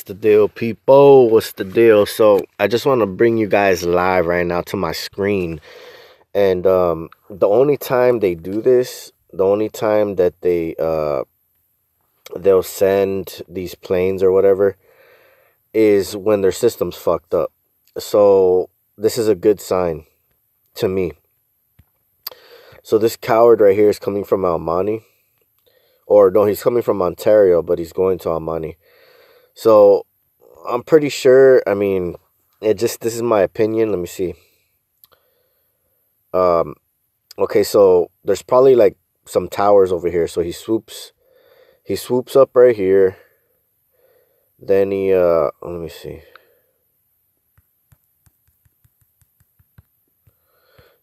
The deal, people? What's the deal? So I just want to bring you guys live right now to my screen. And the only time they do this, the only time that they'll send these planes or whatever is when their system's fucked up. So this is a good sign to me. So this coward right here is coming from Almani. Or no, he's coming from Ontario, but he's going to Almani. So I'm pretty sure, I mean, this is my opinion. Let me see. Um, okay, so there's probably like some towers over here. So he swoops up right here. Then let me see.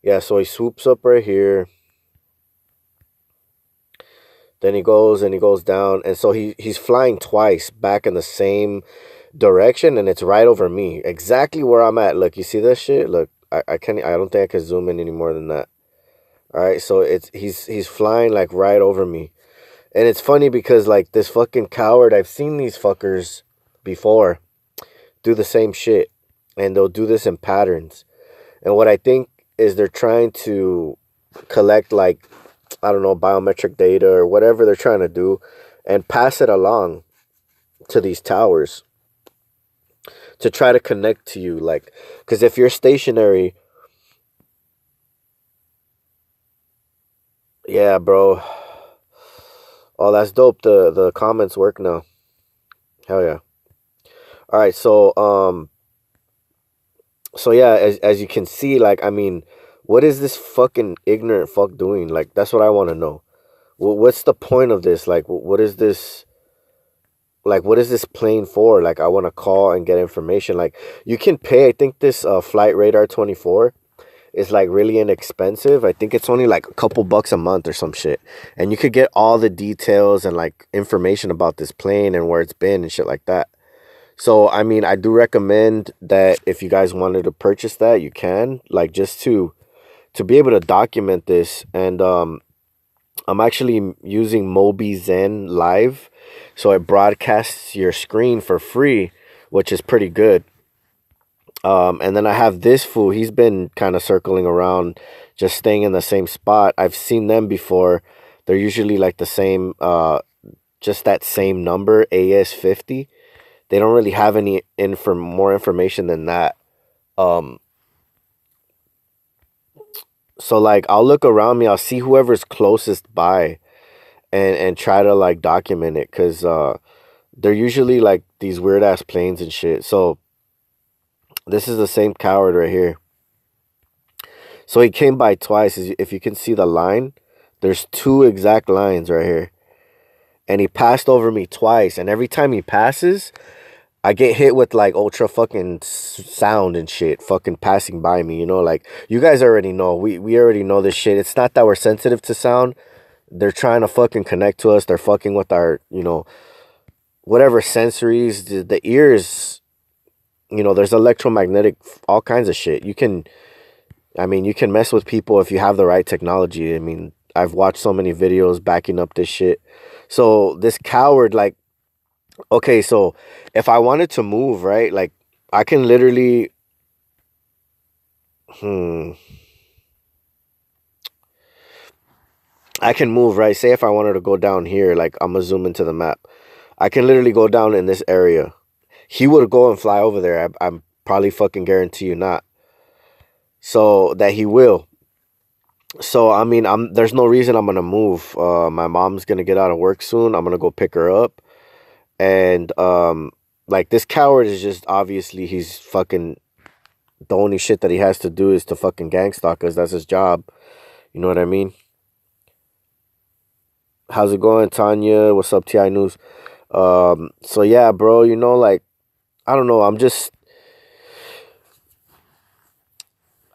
Yeah, so he swoops up right here. Then he goes down. And so he's flying twice back in the same direction, and it's right over me. Exactly where I'm at. Look, you see this shit? Look, I don't think I can zoom in any more than that. All right, so he's flying like right over me. And it's funny because like this fucking coward, I've seen these fuckers before do the same shit, and they'll do this in patterns. And what I think is they're trying to collect like, I don't know, biometric data or whatever they're trying to do and pass it along to these towers to try to connect to you. Like, because if you're stationary, yeah, bro. Oh, that's dope. The comments work now. Hell yeah. All right, so yeah, as you can see, like, I mean, what is this fucking ignorant fuck doing? Like, that's what I want to know. What's the point of this? Like, what is this? Like, what is this plane for? Like, I want to call and get information. Like, you can pay. I think this Flight Radar 24 is like really inexpensive. I think it's only like a couple bucks a month or some shit, and you could get all the details and like information about this plane and where it's been and shit like that. So, I mean, I do recommend that if you guys wanted to purchase that, you can, like, just to be able to document this. And I'm actually using MobiZen Live, so it broadcasts your screen for free, which is pretty good. And then I have this fool. He's been kind of circling around, just staying in the same spot. I've seen them before. They're usually like the same, just that same number, AS50. They don't really have any more information than that. Um, so like I'll look around me, I'll see whoever's closest by, and try to like document it, cause they're usually like these weird ass planes and shit. So this is the same coward right here. So he came by twice. If you can see the line, there's two exact lines right here, and he passed over me twice. And every time he passes, I get hit with like ultra fucking sound and shit fucking passing by me, you know, like you guys already know. We already know this shit. It's not that we're sensitive to sound. They're trying to fucking connect to us. They're fucking with our, you know, whatever sensories, the ears, you know, there's electromagnetic, all kinds of shit. I mean, you can mess with people if you have the right technology. I mean, I've watched so many videos backing up this shit. So this coward, like, okay, so if I wanted to move, right, like I can literally, I can move, right? Say if I wanted to go down here, like I'm gonna zoom into the map. I can literally go down in this area. He would go and fly over there. I'm probably fucking guarantee you not. So that he will. So I mean, there's no reason I'm gonna move. My mom's gonna get out of work soon. I'm gonna go pick her up. And like this coward is just obviously he's fucking, the only shit that he has to do is to fucking gang stalk us. That's his job. You know what I mean? How's it going, Tanya? What's up, TI News? So yeah, bro, you know, like I don't know,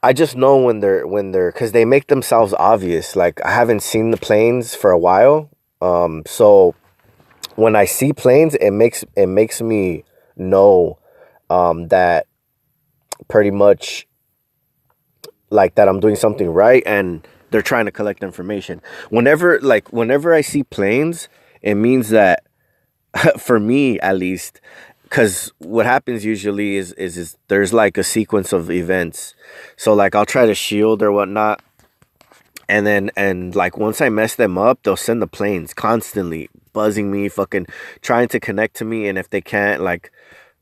I just know when they're because they make themselves obvious. Like I haven't seen the planes for a while. So when I see planes, it makes me know that pretty much like that I'm doing something right, and they're trying to collect information. Whenever I see planes, it means that for me at least, because what happens usually is there's like a sequence of events. So like I'll try to shield or whatnot, and like once I mess them up, they'll send the planes constantly buzzing me, fucking trying to connect to me, and if they can't, like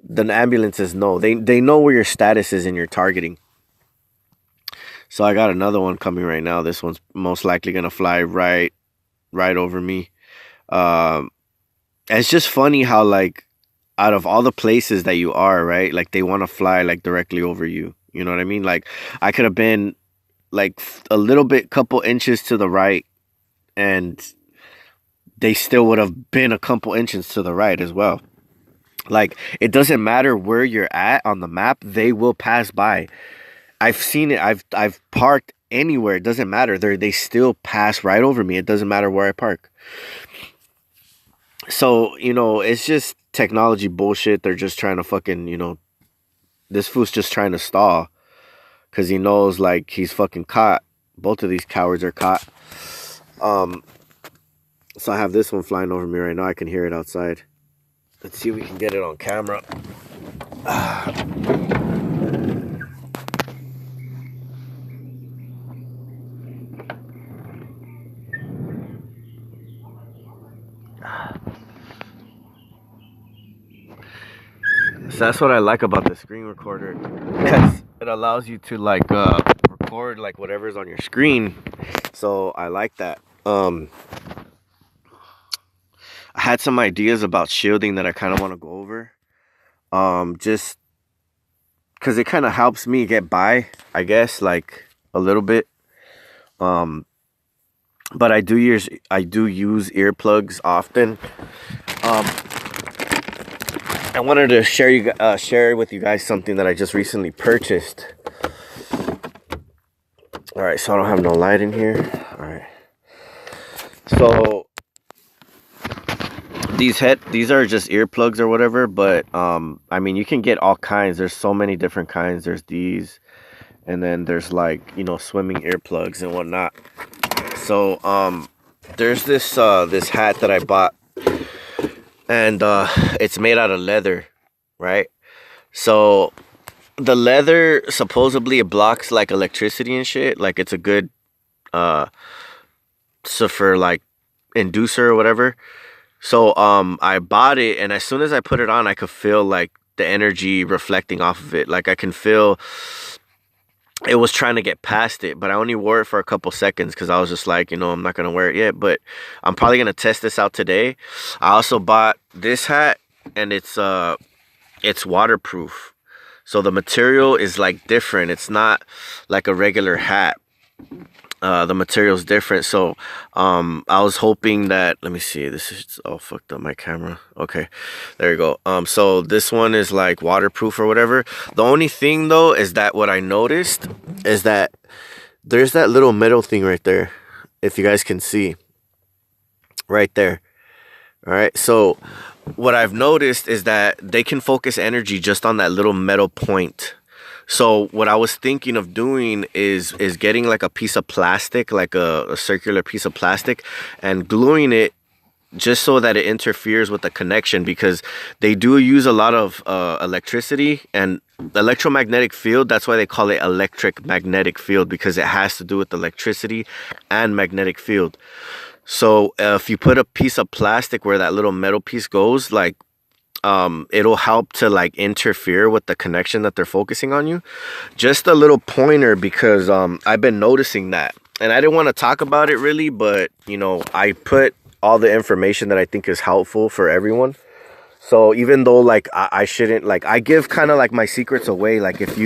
the ambulances know, they know where your status is in your targeting. So I got another one coming right now. This one's most likely gonna fly right over me. Um, it's just funny how like out of all the places that you are, right? Like they want to fly like directly over you. You know what I mean? Like I could have been like a little bit, couple inches to the right, and they still would have been a couple inches to the right as well. Like it doesn't matter where you're at on the map, they will pass by. I've seen it. I've parked anywhere. It doesn't matter. They still pass right over me. It doesn't matter where I park. So, you know, it's just technology bullshit. They're just trying to fucking, you know, this fool's just trying to stall because he knows like he's fucking caught. Both of these cowards are caught. So I have this one flying over me right now. I can hear it outside. Let's see if we can get it on camera. So that's what I like about the screen recorder, because it allows you to like record like whatever's on your screen. So I like that. I had some ideas about shielding that I kind of want to go over. Just because it kind of helps me get by, I guess, like a little bit. But I do use earplugs often. I wanted to share with you guys something that I just recently purchased. All right, so I don't have no light in here. All right, so these are just earplugs or whatever, but I mean you can get all kinds. There's so many different kinds. There's these, and then there's like, you know, swimming earplugs and whatnot. So there's this hat that I bought, and it's made out of leather, right? So the leather, supposedly it blocks like electricity and shit. Like it's a good so for like inducer or whatever. So I bought it, and as soon as I put it on, I could feel like the energy reflecting off of it. Like I can feel it was trying to get past it, but I only wore it for a couple seconds because I was just like, you know, I'm not gonna wear it yet, but I'm probably gonna test this out today. I also bought this hat, and it's waterproof. So the material is like different. It's not like a regular hat. The material's different. So I was hoping that, let me see, this is all fucked up, my camera. Okay, there you go. So this one is like waterproof or whatever. The only thing though is that what I noticed is that there's that little metal thing right there, if you guys can see right there. All right, so what I've noticed is that they can focus energy just on that little metal point. So what I was thinking of doing is getting like a piece of plastic, like a circular piece of plastic, and gluing it just so that it interferes with the connection, because they do use a lot of electricity and electromagnetic field. That's why they call it electric magnetic field, because it has to do with electricity and magnetic field. So if you put a piece of plastic where that little metal piece goes, like it'll help to like interfere with the connection that they're focusing on you. Just a little pointer, because I've been noticing that, and I didn't want to talk about it really, but you know, I put all the information that I think is helpful for everyone. So even though like I shouldn't, like I give kind of like my secrets away, like if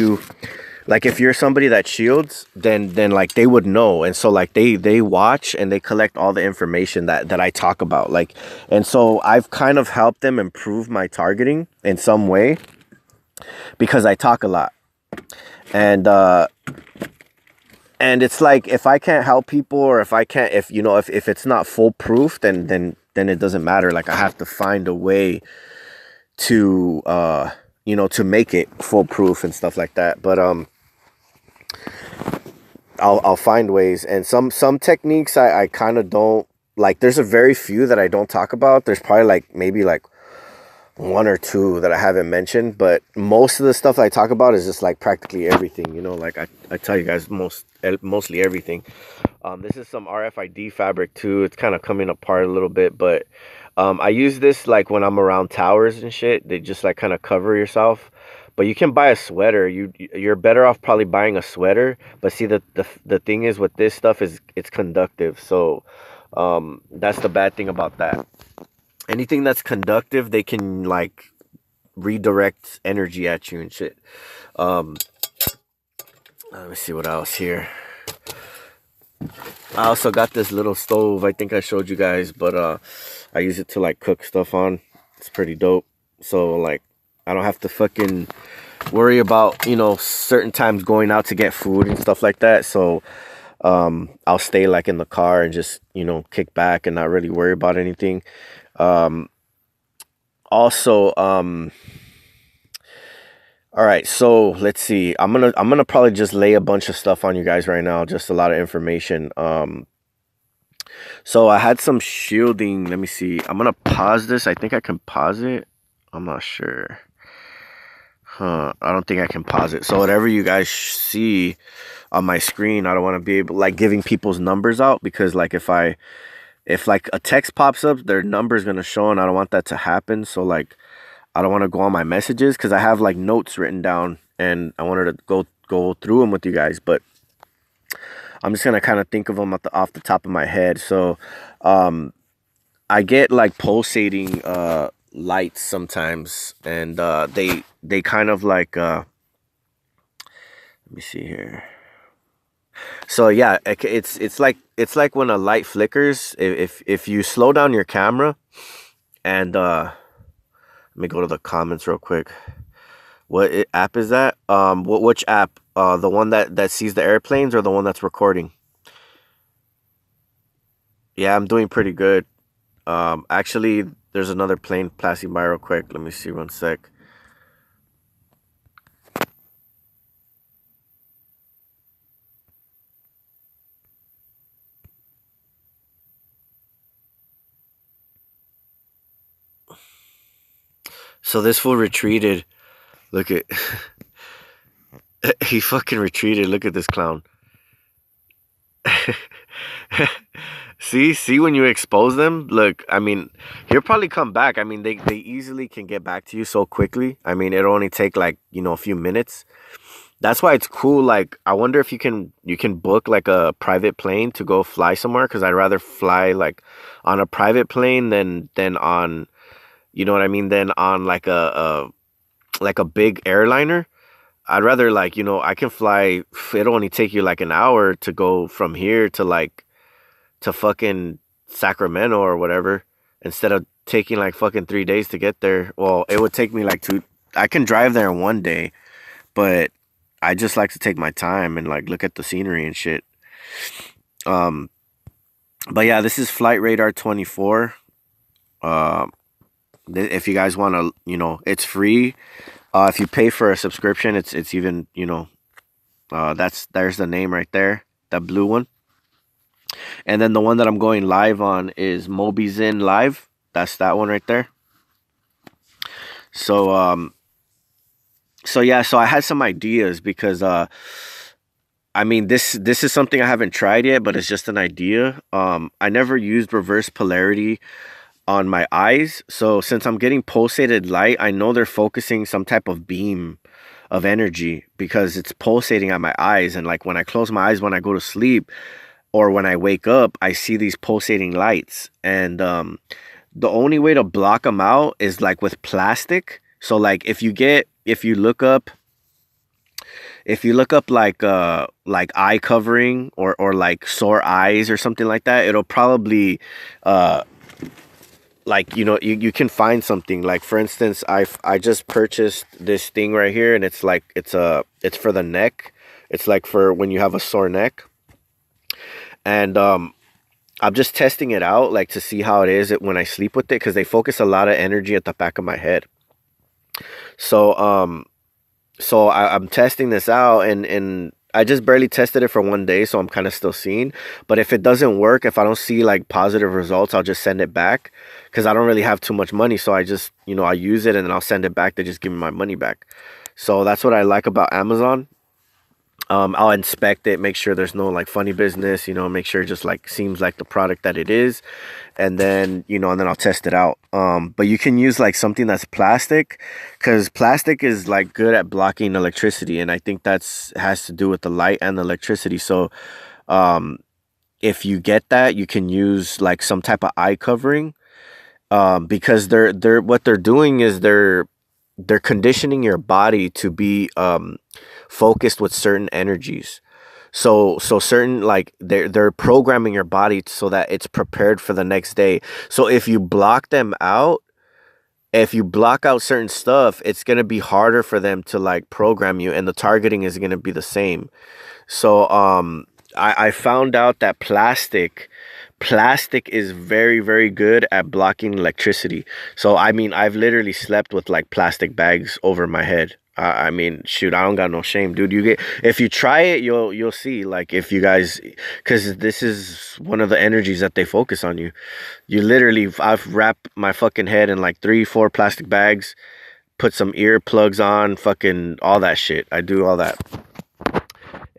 you're somebody that shields, then like they would know. And so like they watch and they collect all the information that I talk about. Like, and so I've kind of helped them improve my targeting in some way, because I talk a lot. And it's like, if I can't help people, or if if it's not foolproof, then it doesn't matter. Like I have to find a way to to make it foolproof and stuff like that. But I'll find ways. And some techniques I kind of don't like. There's a very few that I don't talk about. There's probably like maybe like one or two that I haven't mentioned, but most of the stuff I talk about is just like practically everything, you know, like I tell you guys mostly everything. This is some RFID fabric too. It's kind of coming apart a little bit, but I use this like when I'm around towers and shit. They just like kind of cover yourself. But you can buy a sweater. You're better off probably buying a sweater. But see, the thing is with this stuff is it's conductive. So that's the bad thing about that. Anything that's conductive, they can like redirect energy at you and shit. Um, Let me see what else here. I also got this little stove. I think I showed you guys, but I use it to like cook stuff on. It's pretty dope. So like I don't have to fucking worry about, you know, certain times going out to get food and stuff like that. So I'll stay like in the car and just, you know, kick back and not really worry about anything. Um Also, all right, so let's see. I'm gonna probably just lay a bunch of stuff on you guys right now, just a lot of information. So I had some shielding. Let me see. I'm gonna pause this. I think I can pause it. I'm not sure. Huh. I don't think I can pause it. So whatever you guys see on my screen, I don't want to be able like giving people's numbers out because like if like a text pops up, their number's gonna show and I don't want that to happen. So like I don't want to go on my messages because I have like notes written down and I wanted to go through them with you guys, but I'm just gonna kind of think of them off the top of my head. So, I get like pulsating lights sometimes, and they kind of like let me see here. So yeah, it's like when a light flickers. If you slow down your camera and let me go to the comments real quick. App is that? Which app? The one that sees the airplanes or the one that's recording? Yeah, I'm doing pretty good. Actually, there's another plane passing by real quick. Let me see one sec. So this fool retreated. Look at he fucking retreated. Look at this clown. See when you expose them, look, I mean, he'll probably come back. I mean, they easily can get back to you so quickly. I mean, it'll only take like, you know, a few minutes. That's why it's cool. Like, I wonder if you can book like a private plane to go fly somewhere because I'd rather fly like on a private plane than on, you know what I mean, than on like a big airliner. I'd rather like, you know, I can fly. It'll only take you like an hour to go from here to like to fucking Sacramento or whatever, instead of taking like fucking 3 days to get there. Well, it would take me like two. I can drive there in one day, but I just like to take my time and like look at the scenery and shit. Um, but yeah, this is Flight Radar 24. Um, if you guys want to, you know, it's free. If you pay for a subscription, it's even, you know, there's the name right there, that blue one. And then the one that I'm going live on is MobiZen Live. That's that one right there. So so yeah, so I had some ideas because I mean this is something I haven't tried yet, but it's just an idea. I never used reverse polarity on my eyes. So since I'm getting pulsated light, I know they're focusing some type of beam of energy because it's pulsating at my eyes, and like when I close my eyes when I go to sleep or when I wake up, I see these pulsating lights. And the only way to block them out is like with plastic. So like if you look up like eye covering or like sore eyes or something like that, it'll probably uh like, you know, you can find something. Like for instance, I just purchased this thing right here, and it's like it's for the neck. It's like for when you have a sore neck. And I'm just testing it out like to see how it is when I sleep with it, because they focus a lot of energy at the back of my head. So I'm testing this out, and I just barely tested it for 1 day, so I'm kind of still seeing. But if it doesn't work, if I don't see like positive results, I'll just send it back because I don't really have too much money. So I just, I use it and then I'll send it back. They just give me my money back. So that's what I like about Amazon. I'll inspect it, make sure there's no like funny business, make sure it just like seems like the product that it is, and then and then I'll test it out. But you can use like something that's plastic, because plastic is like good at blocking electricity, and I think that's has to do with the light and the electricity. So, if you get that, you can use like some type of eye covering, because they're what they're doing is they're conditioning your body to be focused with certain energies. So certain like they're programming your body so that it's prepared for the next day. So if you block out certain stuff, it's going to be harder for them to like program you, and the targeting is going to be the same. So I found out that plastic is very, very good at blocking electricity. So I mean, I've literally slept with like plastic bags over my head. I mean, shoot, I don't got no shame, dude. If you try it, you'll see. Like if you guys, because this is one of the energies that they focus on you. You literally, I've wrapped my fucking head in like 3, 4 plastic bags, put some earplugs on, fucking all that shit. I do all that.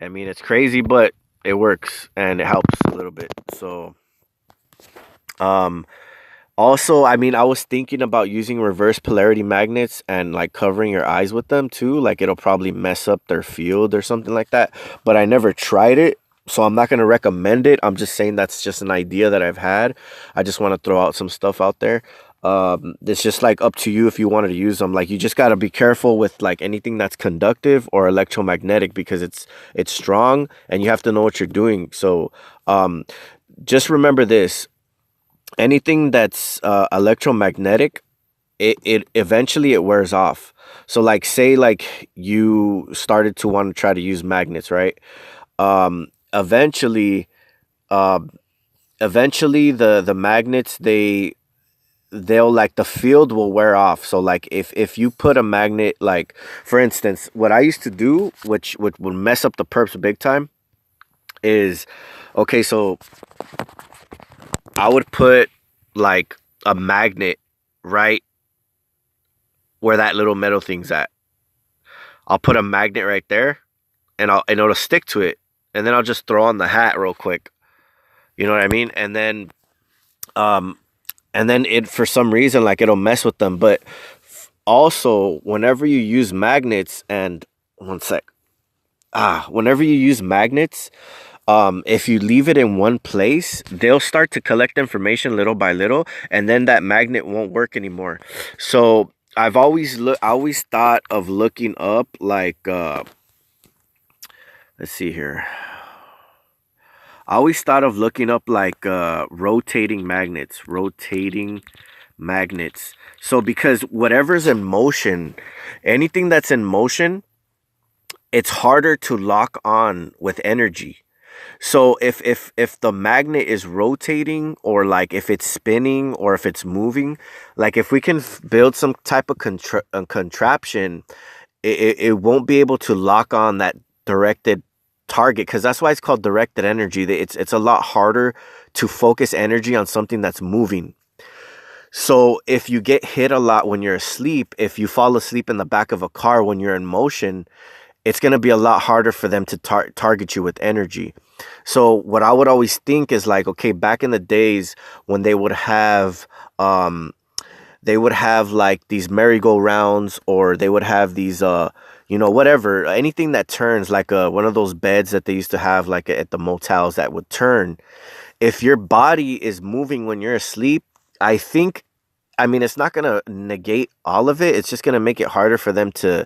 I mean, it's crazy, but it works and it helps a little bit. So, also, I mean, I was thinking about using reverse polarity magnets and like covering your eyes with them too. Like it'll probably mess up their field or something like that. But I never tried it, so I'm not going to recommend it. I'm just saying that's just an idea that I've had. I just want to throw out some stuff out there. It's just like up to you if you wanted to use them. Like you just got to be careful with like anything that's conductive or electromagnetic, because it's strong and you have to know what you're doing. So just remember this: anything that's electromagnetic, it eventually it wears off. So like say like you started to want to try to use magnets, right? Eventually, eventually the magnets, they'll like the field will wear off. So like if you put a magnet, like for instance, what I used to do, which would mess up the perps big time, is okay. So I would put like a magnet right where that little metal thing's at. I'll put a magnet right there, and it'll stick to it, and then I'll just throw on the hat real quick. You know what I mean? And then it, for some reason, like it'll mess with them. But also, whenever you use magnets, and one sec, whenever you use magnets, if you leave it in one place, they'll start to collect information little by little, and then that magnet won't work anymore. So I always thought of looking up like let's see here. I always thought of looking up like rotating magnets. So because whatever's in motion, anything that's in motion, it's harder to lock on with energy. So if the magnet is rotating, or like if it's spinning, or if it's moving, like if we can build some type of contraption, it won't be able to lock on that directed target, because that's why it's called directed energy. It's a lot harder to focus energy on something that's moving. So if you get hit a lot when you're asleep, if you fall asleep in the back of a car when you're in motion, it's going to be a lot harder for them to target you with energy. So what I would always think is like, okay, back in the days when they would have like these merry-go-rounds, or they would have these whatever, anything that turns, like one of those beds that they used to have like at the motels that would turn. If your body is moving when you're asleep, I mean, it's not going to negate all of it. It's just going to make it harder for them to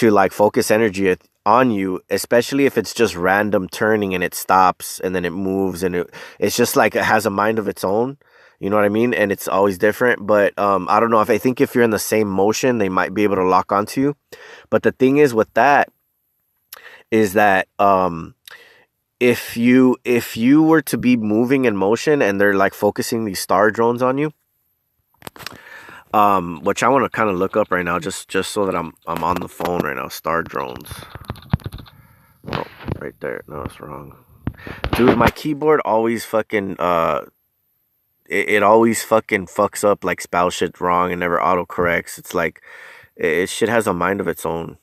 like focus energy on you, especially if it's just random turning and it stops and then it moves, and it's just like it has a mind of its own. You know what I mean? And it's always different. But I don't know, I think if you're in the same motion, they might be able to lock onto you. But the thing is with that is that if you were to be moving in motion and they're like focusing these star drones on you, which I want to kind of look up right now, just so that I'm on the phone right now. Star drones. Oh, right there. No, it's wrong. Dude, my keyboard always fucking it always fucking fucks up, like spell shit wrong and never autocorrects. It's like it shit has a mind of its own.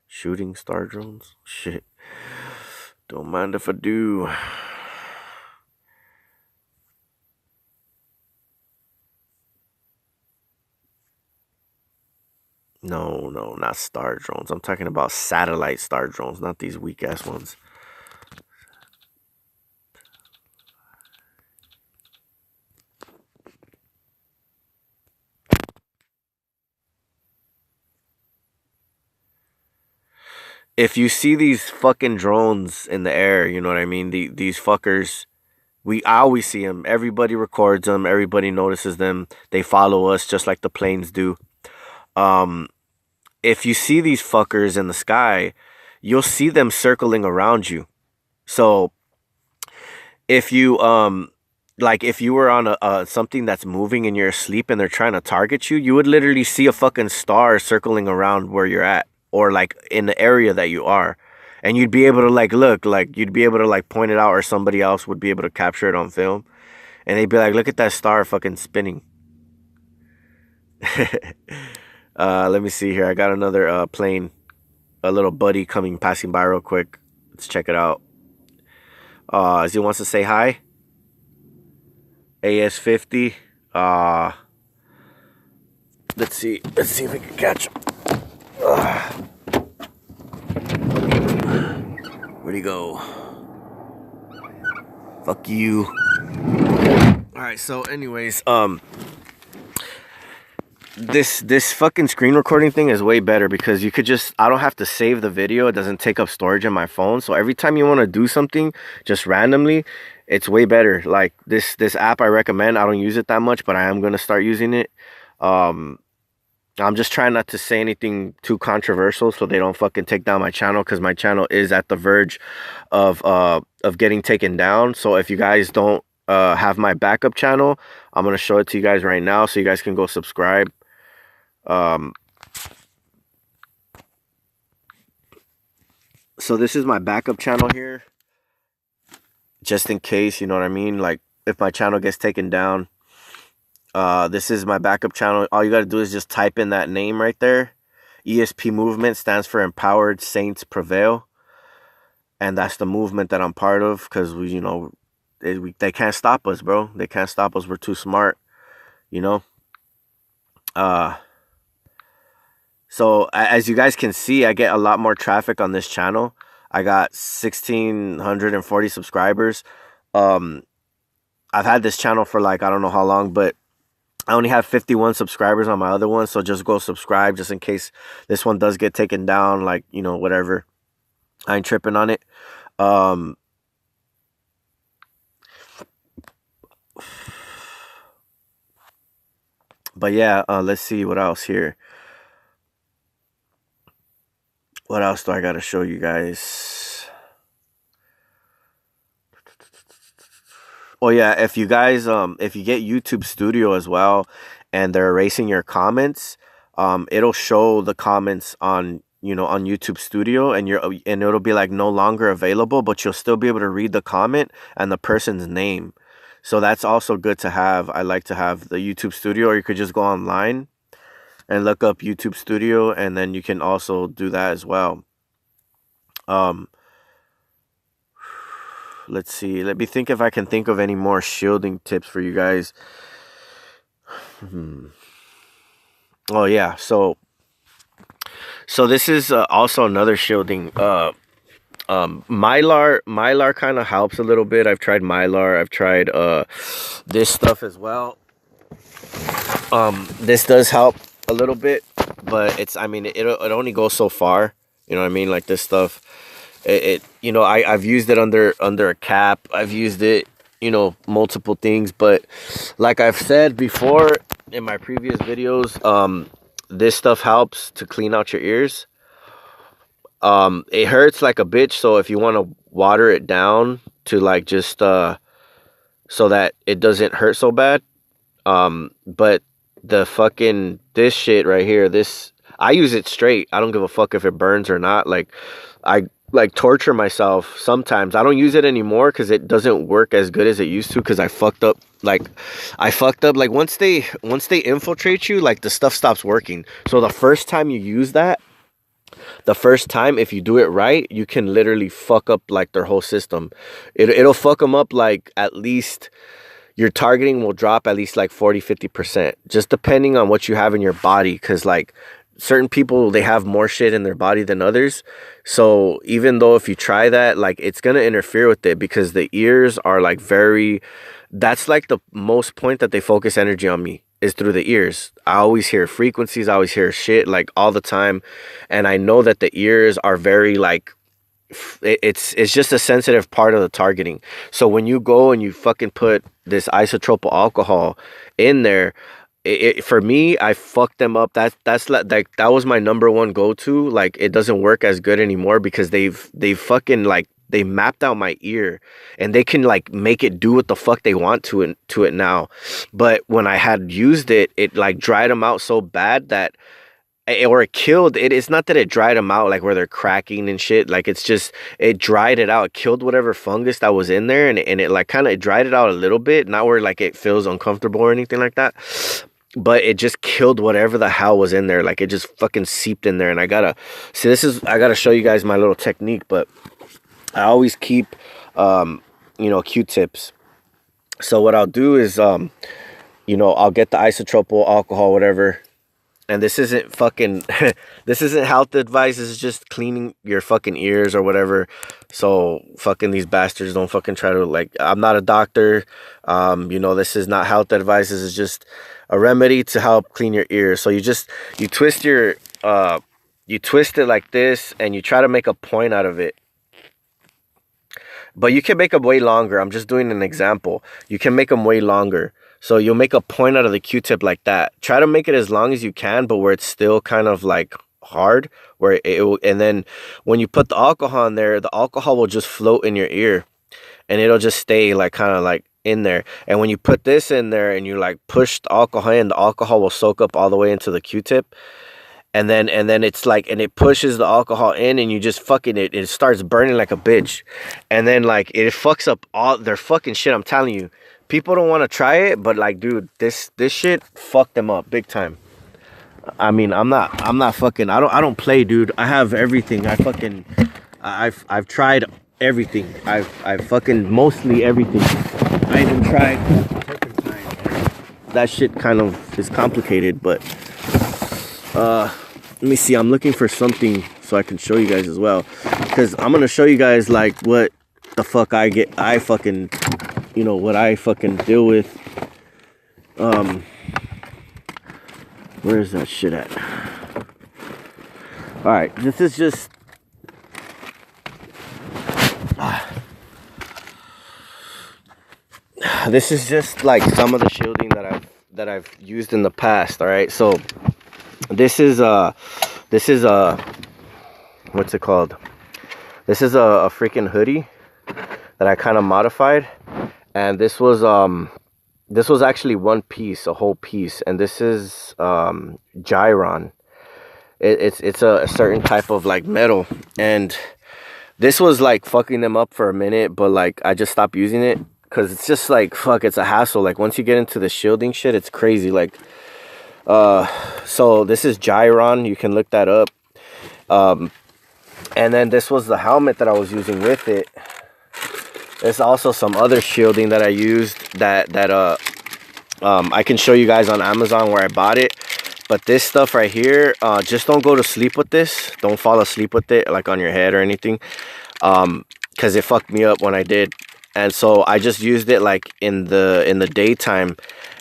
Shooting star drones? Shit. Don't mind if I do. No, not star drones. I'm talking about satellite star drones, not these weak ass ones. If you see these fucking drones in the air, you know what I mean? These fuckers, I always see them. Everybody records them. Everybody notices them. They follow us just like the planes do. If you see these fuckers in the sky, you'll see them circling around you. So if you like if you were on a something that's moving and you're asleep and they're trying to target you, you would literally see a fucking star circling around where you're at, or like in the area that you are. And you'd be able to like look, like you'd be able to like point it out, or somebody else would be able to capture it on film. And they'd be like, look at that star fucking spinning. Let me see here. I got another plane, a little buddy passing by real quick. Let's check it out. As he wants to say hi. AS50. Let's see if we can catch him. Where'd he go? Fuck you. Alright, so anyways, this fucking screen recording thing is way better because you could just, I don't have to save the video. It doesn't take up storage in my phone. So every time you want to do something just randomly, it's way better. Like this app I recommend. I don't use it that much, but I am going to start using it. I'm just trying not to say anything too controversial so they don't fucking take down my channel, because my channel is at the verge of getting taken down. So if you guys don't have my backup channel, I'm going to show it to you guys right now so you guys can go subscribe. So this is my backup channel here, just in case, you know what I mean? Like if my channel gets taken down, this is my backup channel. All you got to do is just type in that name right there. ESP Movement stands for Empowered Saints Prevail. And that's the movement that I'm part of, because we, you know, they can't stop us, bro. They can't stop us. We're too smart, you know? So as you guys can see, I get a lot more traffic on this channel. I got 1,640 subscribers. I've had this channel for like, I don't know how long, but I only have 51 subscribers on my other one. So just go subscribe just in case this one does get taken down, like, you know, whatever. I ain't tripping on it. But yeah, let's see what else here. What else do I got to show you guys? Oh yeah, if you guys if you get YouTube Studio as well and they're erasing your comments, it'll show the comments on, you know, on YouTube Studio, and it'll be like no longer available, but you'll still be able to read the comment and the person's name. So that's also good to have. I like to have the YouTube Studio, or you could just go online and look up YouTube Studio, and then you can also do that as well. Let's see. Let me think if I can think of any more shielding tips for you guys. Oh yeah, so this is also another shielding. Mylar kind of helps a little bit. I've tried Mylar. I've tried this stuff as well. This does help a little bit, but it's, I mean, it only goes so far. You know what I mean? Like this stuff, you know, I've used it under a cap. I've used it, you know, multiple things. But like I've said before in my previous videos, this stuff helps to clean out your ears. It hurts like a bitch. So if you want to water it down to like just so that it doesn't hurt so bad, but the fucking, this shit right here, this, I use it straight. I don't give a fuck if it burns or not. Like I like torture myself sometimes. I don't use it anymore because it doesn't work as good as it used to, because I fucked up. Like once they infiltrate you, like the stuff stops working. So the first time you use that, the first time, if you do it right, you can literally fuck up like their whole system. It'll fuck them up, like at least your targeting will drop at least like 40-50%, just depending on what you have in your body. Because like certain people, they have more shit in their body than others. So even though if you try that, like it's gonna interfere with it, because the ears are like very, that's like the most point that they focus energy on me, is through the ears. I always hear frequencies, I always hear shit like all the time. And I know that the ears are very like, it's just a sensitive part of the targeting. So when you go and you fucking put this isotropyl alcohol in there, for me, I fucked them up. That's like that was my number one go to. Like it doesn't work as good anymore because they've fucking like they mapped out my ear, and they can like make it do what the fuck they want to it now. But when I had used it, it like dried them out so bad that, or it killed it. It's not that it dried them out like where they're cracking and shit. Like it's just, it dried it out. It killed whatever fungus that was in there, and it like kind of dried it out a little bit, not where like it feels uncomfortable or anything like that, but it just killed whatever the hell was in there. Like it just fucking seeped in there. And I gotta see, I gotta show you guys my little technique. But I always keep Q-tips. So what I'll do is I'll get the isopropyl alcohol, whatever. And this isn't fucking this isn't health advice. This is just cleaning your fucking ears or whatever. So fucking these bastards don't fucking try to, like, I'm not a doctor. This is not health advice. This is just a remedy to help clean your ears. So you twist you twist it like this, and you try to make a point out of it. But you can make them way longer. I'm just doing an example. You can make them way longer. So you'll make a point out of the Q-tip like that. Try to make it as long as you can, but where it's still kind of like hard. And then when you put the alcohol in there, the alcohol will just float in your ear, and it'll just stay like kind of like in there. And when you put this in there and you like push the alcohol in, the alcohol will soak up all the way into the Q-tip. And then it's like, and it pushes the alcohol in, and you just fucking, it starts burning like a bitch. And then like it fucks up all their fucking shit. I'm telling you, people don't want to try it, but like, dude, this shit fucked them up big time. I mean, I'm not fucking, I don't play, dude. I have everything. I've tried everything. I've fucking mostly everything. I even tried turpentine. That shit kind of is complicated, but let me see. I'm looking for something so I can show you guys as well, because I'm gonna show you guys like what the fuck I fucking what I fucking deal with. Where is that shit at? All right, this is just this is just like some of the shielding that I've used in the past. All right, so this is what's it called? This is a freaking hoodie that I kind of modified, and this was actually one piece, a whole piece, and this is Gyron. It's a certain type of like metal, and this was like fucking them up for a minute, but like I just stopped using it because it's just like, fuck, it's a hassle. Like once you get into the shielding shit, it's crazy. Like so this is Gyron, you can look that up. And then this was the helmet that I was using with it. There's also some other shielding that I used that I can show you guys on Amazon where I bought it. But this stuff right here, just don't go to sleep with this. Don't fall asleep with it like on your head or anything, because it fucked me up when I did. And so I just used it like in the daytime,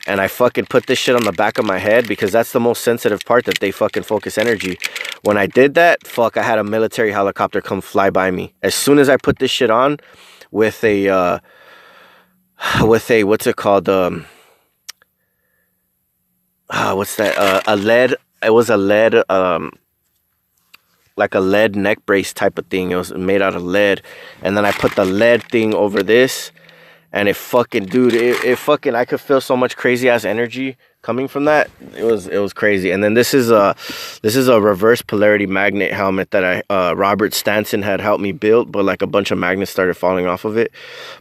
and I fucking put this shit on the back of my head because that's the most sensitive part that they fucking focus energy. When I did that, fuck, I had a military helicopter come fly by me. As soon as I put this shit on with a what's it called? What's that? A lead. It was a lead, like a lead neck brace type of thing. It was made out of lead, and then I put the lead thing over this, and it fucking, dude, it fucking, I could feel so much crazy ass energy coming from that. It was crazy. And then this is a reverse polarity magnet helmet that Robert Stanson had helped me build, but like a bunch of magnets started falling off of it.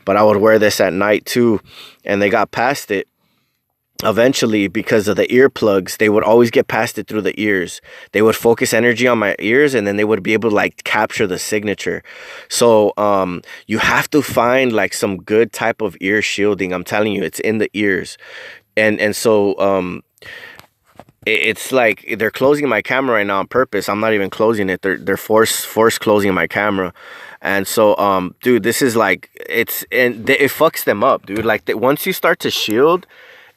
But I would wear this at night too, and they got past it eventually because of the earplugs. They would always get past it through the ears. They would focus energy on my ears, and then they would be able to like capture the signature. So you have to find like some good type of ear shielding. I'm telling you, it's in the ears. And so it's like they're closing my camera right now on purpose. I'm not even closing it. They're force closing my camera. And so dude, this is like it fucks them up, dude. Like once you start to shield,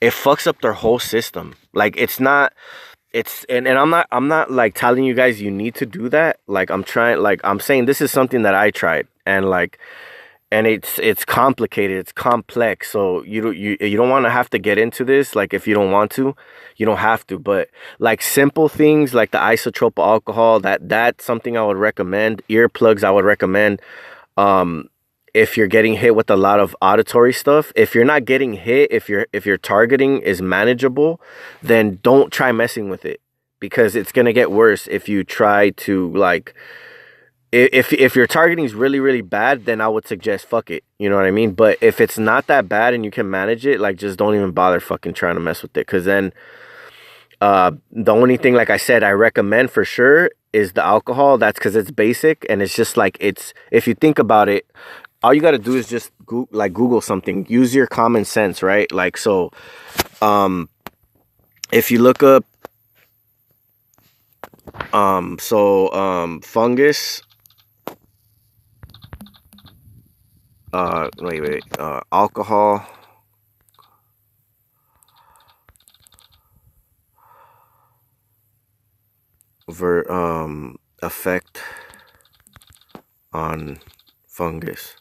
it fucks up their whole system. Like and I'm not like telling you guys you need to do that. Like I'm saying this is something that I tried, and it's complicated, it's complex. So you don't want to have to get into this. Like if you don't want to, you don't have to. But like simple things like the isopropyl alcohol, that's something I would recommend. Earplugs I would recommend. If you're getting hit with a lot of auditory stuff, if you're not getting hit, if your targeting is manageable, then don't try messing with it, because it's gonna get worse if you try to like if your targeting is really really bad, then I would suggest fuck it. You know what I mean? But if it's not that bad and you can manage it, like just don't even bother fucking trying to mess with it, because then the only thing, like I said, I recommend for sure is the alcohol. That's because it's basic, and it's just like if you think about it, all you got to do is just Google something, use your common sense, right? Like so if you look up fungus, alcohol effect on fungus.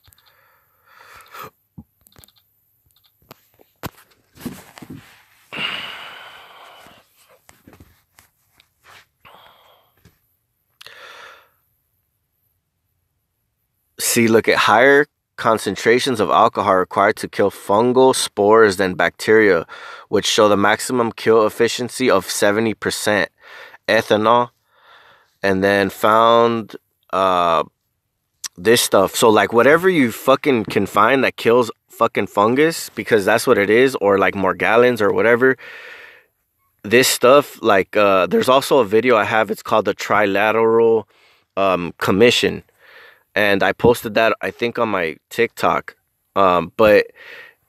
See, look at higher concentrations of alcohol required to kill fungal spores than bacteria, which show the maximum kill efficiency of 70%. Ethanol, and then found this stuff. So like whatever you fucking can find that kills fucking fungus, because that's what it is, or like Morgellons or whatever. This stuff, like there's also a video I have. It's called the Trilateral Commission, and I posted that I think on my TikTok. But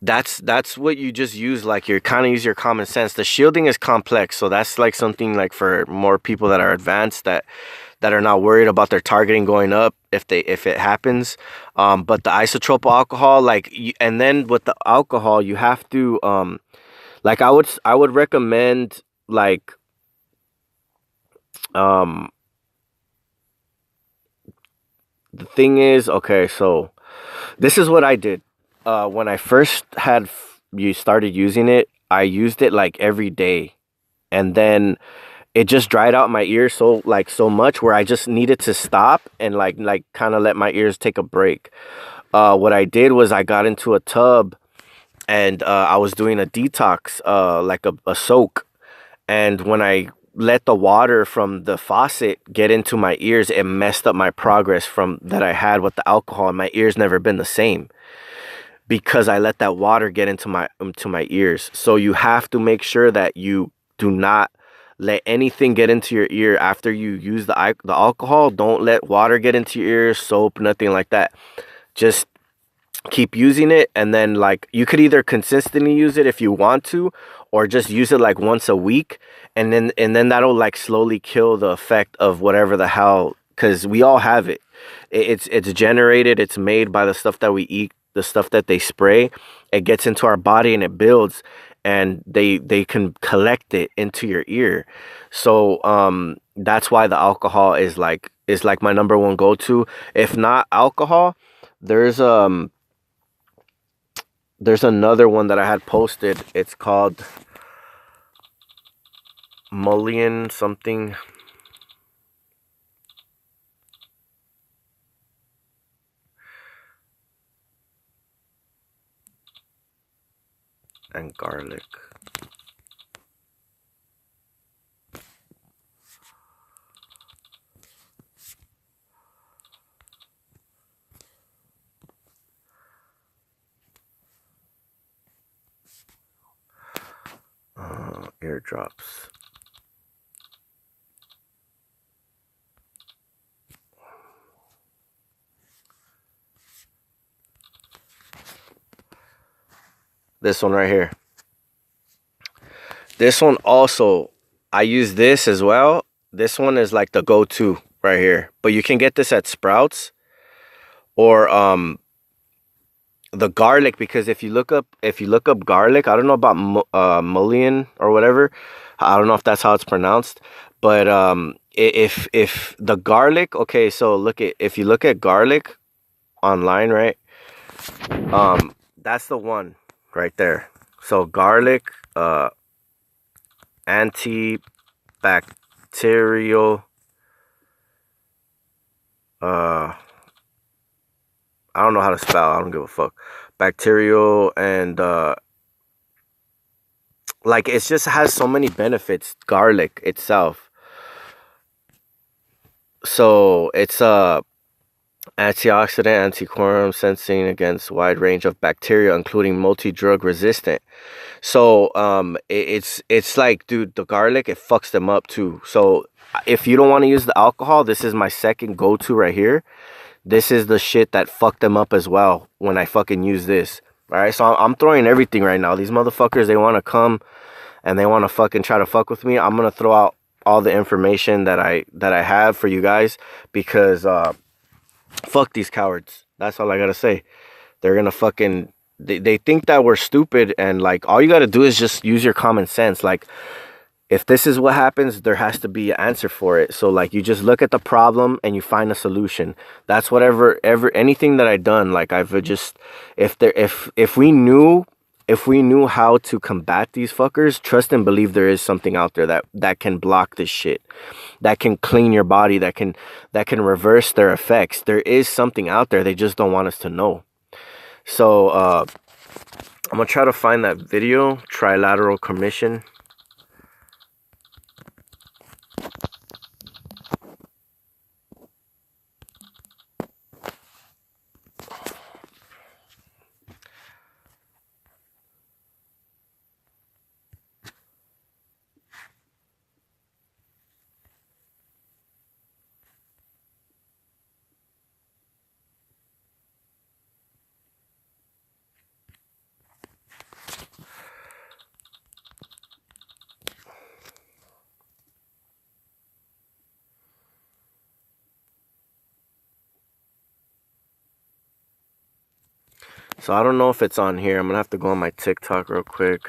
that's what you just use. Like you kind of use your common sense. The shielding is complex, so that's like something like for more people that are advanced, that are not worried about their targeting going up if it happens. But the isopropyl alcohol, like and then with the alcohol you have to like I would recommend like the thing is, okay, so this is what I did. When I first you started using it, I used it like every day, and then it just dried out my ears so much where I just needed to stop and like kind of let my ears take a break. What I did was I got into a tub, and I was doing a detox, like a soak, and when I let the water from the faucet get into my ears, it messed up my progress from that I had with the alcohol, and my ears never been the same, because I let that water get into my ears. So you have to make sure that you do not let anything get into your ear after you use the alcohol. Don't let water get into your ears, soap, nothing like that. Just keep using it, and then like you could either consistently use it if you want to, or just use it like once a week, and then that'll like slowly kill the effect of whatever the hell, because we all have it. It's generated, it's made by the stuff that we eat, the stuff that they spray. It gets into our body and it builds, and they can collect it into your ear. So that's why the alcohol is like my number one go-to. If not alcohol, there's another one that I had posted. It's called Mullion something. And garlic. Airdrops. This one right here. This one also, I use this as well. This one is like the go-to right here. But you can get this at Sprouts or the garlic, because if you look up garlic, I don't know about mullein or whatever. I don't know if that's how it's pronounced, but if the garlic, okay, so if you look at garlic online, right? That's the one right there. So garlic, antibacterial, I don't know how to spell, I don't give a fuck. Bacterial and like it just has so many benefits, garlic itself. So it's antioxidant, antiquorum, sensing against wide range of bacteria, including multi-drug resistant. So it's like, dude, the garlic, it fucks them up too. So if you don't want to use the alcohol, this is my second go-to right here. This is the shit that fucked them up as well when I fucking use this. All right, so I'm throwing everything right now. These motherfuckers, they want to come and they want to fucking try to fuck with me. I'm gonna throw out all the information that I have for you guys, because fuck these cowards. That's all I gotta say. They're gonna fucking they think that we're stupid, and like all you gotta do is just use your common sense. Like, if this is what happens, there has to be an answer for it. So like you just look at the problem and you find a solution. That's whatever anything that I done. Like I've just, if we knew how to combat these fuckers, trust and believe there is something out there that can block this shit, that can clean your body, that can reverse their effects. There is something out there. They just don't want us to know. So I'm gonna try to find that video, trilateral commission. So I don't know if it's on here. I'm gonna have to go on my TikTok real quick.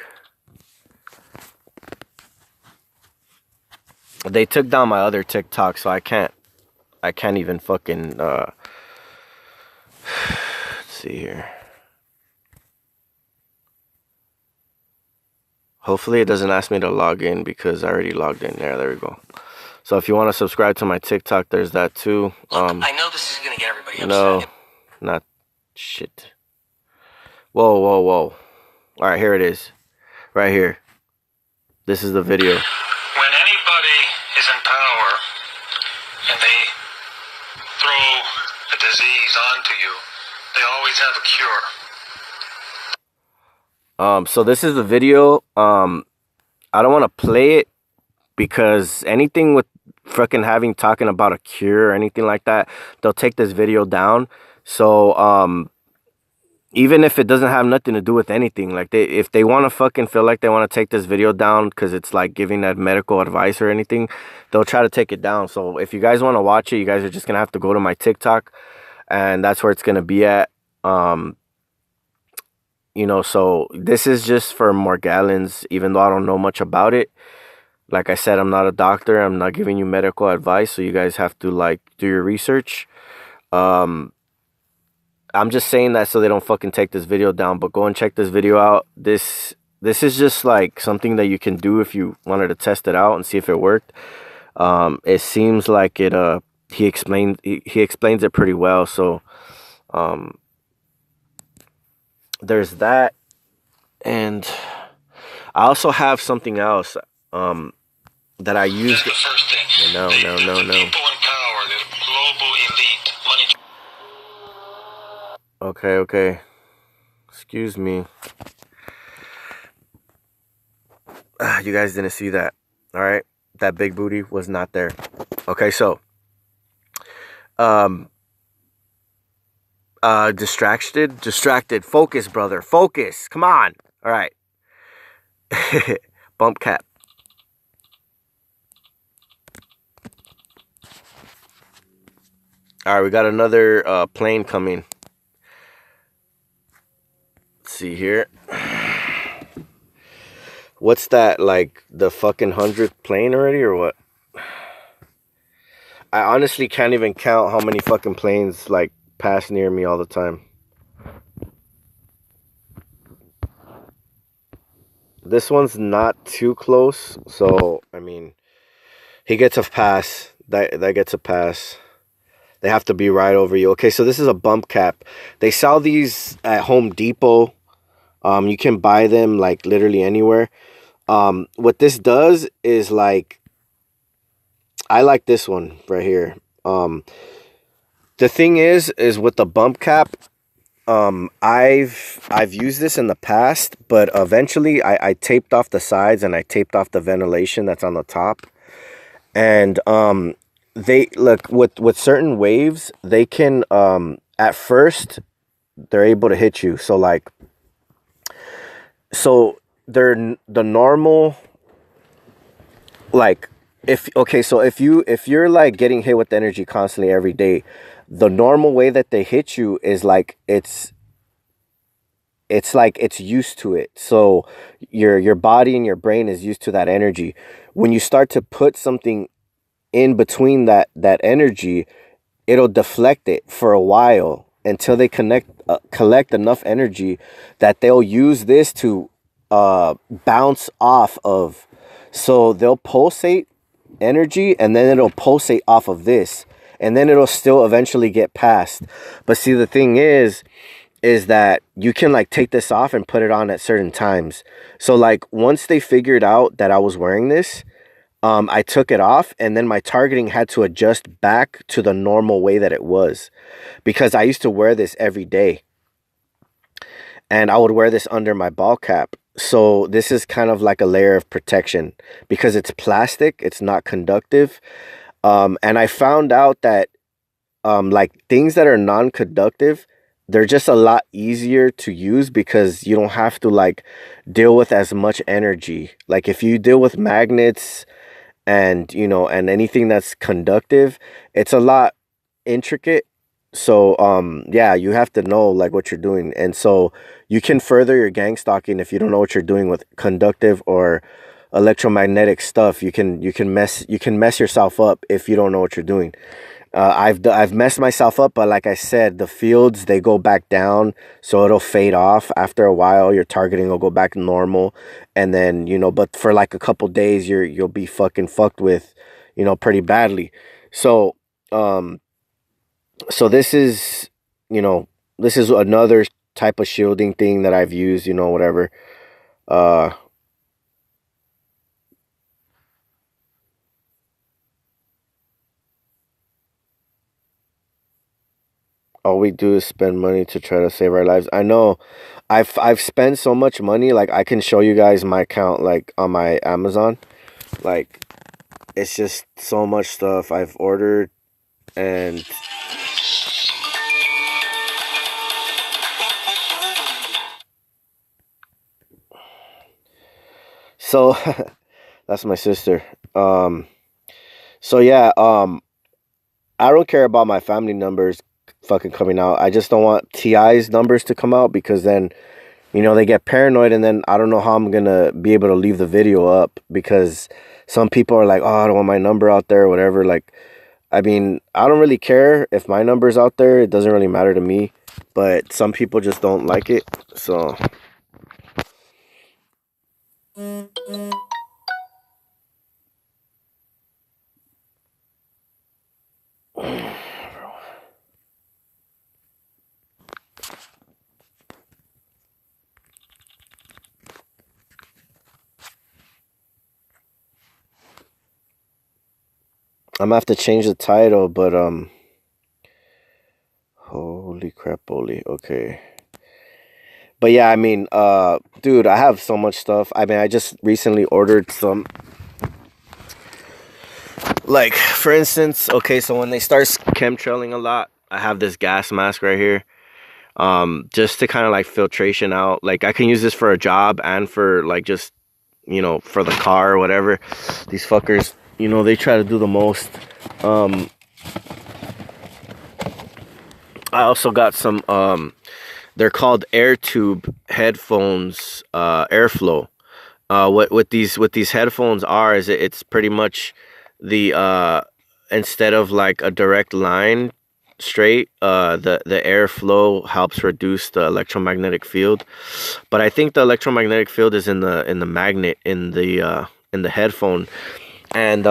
They took down my other TikTok, so I can't even fucking let's see here. Hopefully it doesn't ask me to log in, because I already logged in. There we go. So if you want to subscribe to my TikTok, there's that too. I know this is gonna get everybody upset. No, not shit. Whoa. All right, here it is. Right here. This is the video. When anybody is in power and they throw a disease onto you, they always have a cure. So this is the video. I don't want to play it, because anything with freaking talking about a cure or anything like that, they'll take this video down. So even if it doesn't have nothing to do with anything, like if they want to fucking feel like they want to take this video down because it's like giving that medical advice or anything, they'll try to take it down. So if you guys want to watch it, you guys are just gonna have to go to my TikTok, and that's where it's gonna be at. You know, so this is just for Morgellons, even though I don't know much about it. Like I said, I'm not a doctor. I'm not giving you medical advice, so you guys have to like do your research. I'm just saying that so they don't fucking take this video down, but go and check this video out. This is just like something that you can do if you wanted to test it out and see if it worked. It seems like it he explains it pretty well. So there's that, and I also have something else that I used. That's the first thing. No. People in power, the global elite, money. Okay. Excuse me. You guys didn't see that. All right. That big booty was not there. Okay, so um distracted. Focus, brother. Focus. Come on. All right. Bump cap. All right, we got another plane coming. Let's see here. What's that, like the fucking 100th plane already or what? I honestly can't even count how many fucking planes like pass near me all the time. This one's not too close, so I mean, he gets a pass. That gets a pass. They have to be right over you. Okay, so this is a bump cap. They sell these at Home Depot. You can buy them like literally anywhere. What this does is like, I like this one right here. The thing is with the bump cap, I've used this in the past, but eventually I taped off the sides and I taped off the ventilation that's on the top. And they look with certain waves, they can at first they're able to hit you. So like, they're the normal, like, if you're like getting hit with energy constantly every day, the normal way that they hit you is like it's like it's used to it. So your body and your brain is used to that energy. When you start to put something in between that energy, it'll deflect it for a while until they collect enough energy that they'll use this to bounce off of. So they'll pulsate energy and then it'll pulsate off of this and then it'll still eventually get passed. But see, the thing is that you can like take this off and put it on at certain times. So like once they figured out that I was wearing this, I took it off and then my targeting had to adjust back to the normal way that it was, because I used to wear this every day and I would wear this under my ball cap. So this is kind of like a layer of protection because it's plastic, it's not conductive. And I found out that like things that are non-conductive, they're just a lot easier to use because you don't have to like deal with as much energy. Like if you deal with magnets and and anything that's conductive, it's a lot intricate. So yeah, you have to know like what you're doing, and so you can further your gang stalking if you don't know what you're doing with conductive or electromagnetic stuff. You can mess yourself up if you don't know what you're doing. I've messed myself up, but like I said, the fields, they go back down, so it'll fade off after a while. Your targeting will go back normal, and then but for like a couple days, you'll be fucking fucked with, pretty badly. So so you know this is another type of shielding thing that I've used. Whatever. Uh, all we do is spend money to try to save our lives. I know. I've spent so much money. Like I can show you guys my account, like on my Amazon. Like it's just so much stuff I've ordered, and so that's my sister. So yeah. I don't care about my family numbers fucking coming out. I just don't want Ti's numbers to come out because then they get paranoid, and then I don't know how I'm gonna be able to leave the video up because some people are like, oh, I don't want my number out there or whatever. Like, I mean, I don't really care if my number's out there. It doesn't really matter to me, but some people just don't like it. So I'm gonna have to change the title, but holy crap, holy. Okay. But yeah, I mean, dude, I have so much stuff. I mean, I just recently ordered some. Like, for instance, okay, so when they start chemtrailing a lot, I have this gas mask right here. Just to kind of like filtration out. Like, I can use this for a job and for like just, for the car or whatever. These fuckers, they try to do the most. I also got some, they're called AirTube headphones, Airflow. What these headphones are is it's pretty much the instead of like a direct line straight, the airflow helps reduce the electromagnetic field. But I think the electromagnetic field is in the magnet in the headphone. And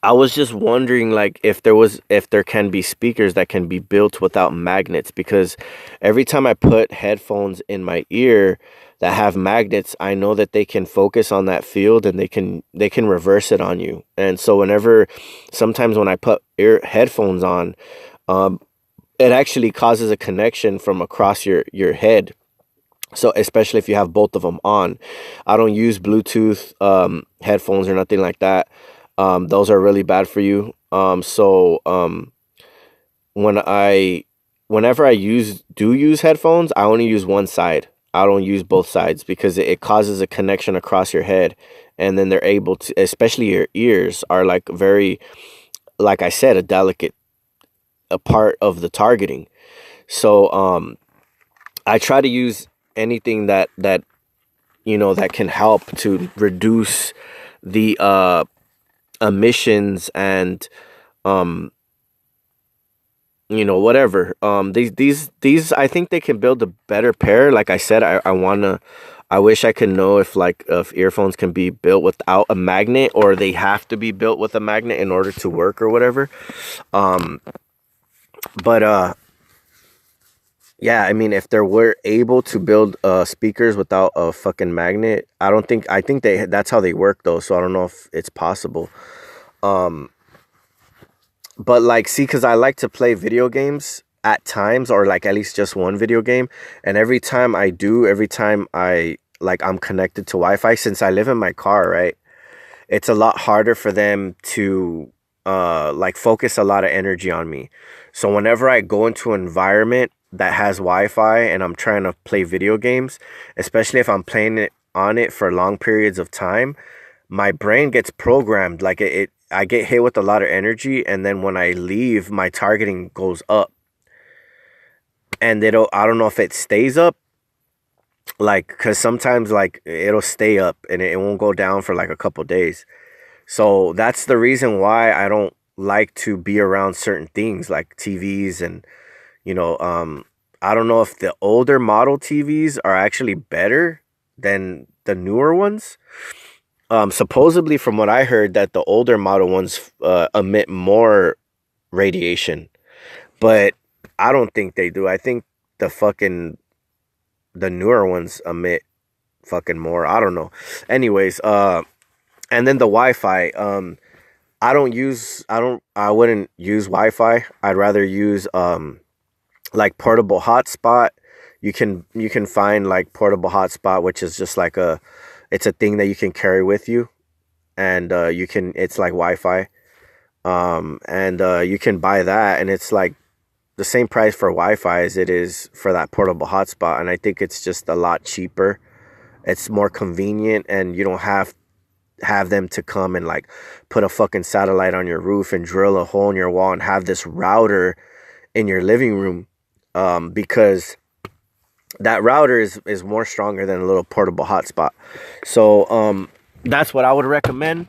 I was just wondering, like, if there can be speakers that can be built without magnets, because every time I put headphones in my ear that have magnets, I know that they can focus on that field and they can reverse it on you. And so sometimes when I put headphones on, it actually causes a connection from across your head. So especially if you have both of them on. I don't use Bluetooth headphones or nothing like that. Those are really bad for you. Whenever I use headphones, I only use one side. I don't use both sides because it causes a connection across your head, and then they're able to, especially your ears are like very, like I said, a part of the targeting. So I try to use anything that can help to reduce the emissions and whatever. These I think they can build a better pair. Like I said, I wish I could know if earphones can be built without a magnet, or they have to be built with a magnet in order to work or whatever. But yeah, I mean, if they were able to build speakers without a fucking magnet, I think that's how they work though, so I don't know if it's possible. But like, see, because I like to play video games at times, or like at least just one video game, and every time I'm connected to Wi-Fi, since I live in my car, right? It's a lot harder for them to like focus a lot of energy on me. So whenever I go into an environment that has Wi-Fi and I'm trying to play video games, especially if I'm playing it on it for long periods of time, my brain gets programmed. Like I get hit with a lot of energy, and then when I leave, my targeting goes up. And I don't know if it stays up, like, because sometimes like it'll stay up and it won't go down for like a couple days. So that's the reason why I don't like to be around certain things like TVs. And I don't know if the older model TVs are actually better than the newer ones. Supposedly, from what I heard, that the older model ones emit more radiation, but I don't think they do. I think the newer ones emit fucking more. I don't know. Anyways, and then the Wi-Fi. I wouldn't use Wi-Fi. I'd rather use like portable hotspot. You can find like portable hotspot, which is just like it's a thing that you can carry with you, and it's like Wi-Fi, and you can buy that, and it's like the same price for Wi-Fi as it is for that portable hotspot, and I think it's just a lot cheaper. It's more convenient, and you don't have them to come and like put a fucking satellite on your roof and drill a hole in your wall and have this router in your living room, because that router is more stronger than a little portable hotspot. So that's what I would recommend.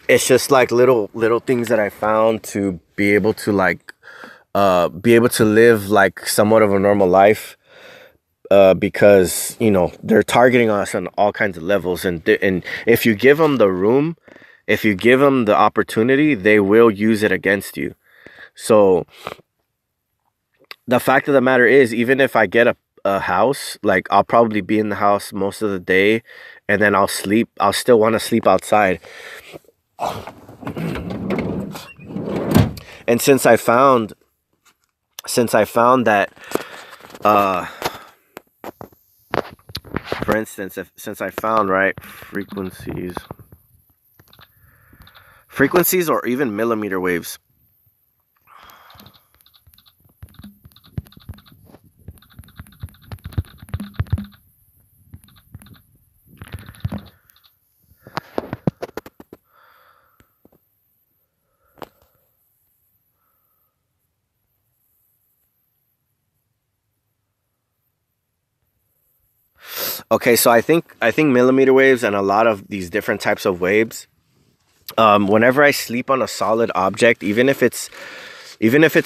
It's just like little things that I found to be able to like be able to live like somewhat of a normal life, because they're targeting us on all kinds of levels, and if you give them the room, if you give them the opportunity, they will use it against you. So the fact of the matter is, even if I get a house, like I'll probably be in the house most of the day, and then I'll still want to sleep outside. And since I found since I found that, uh, for instance, since I found, right, frequencies or even millimeter waves. Okay, so I think millimeter waves and a lot of these different types of waves. Whenever I sleep on a solid object, even if it's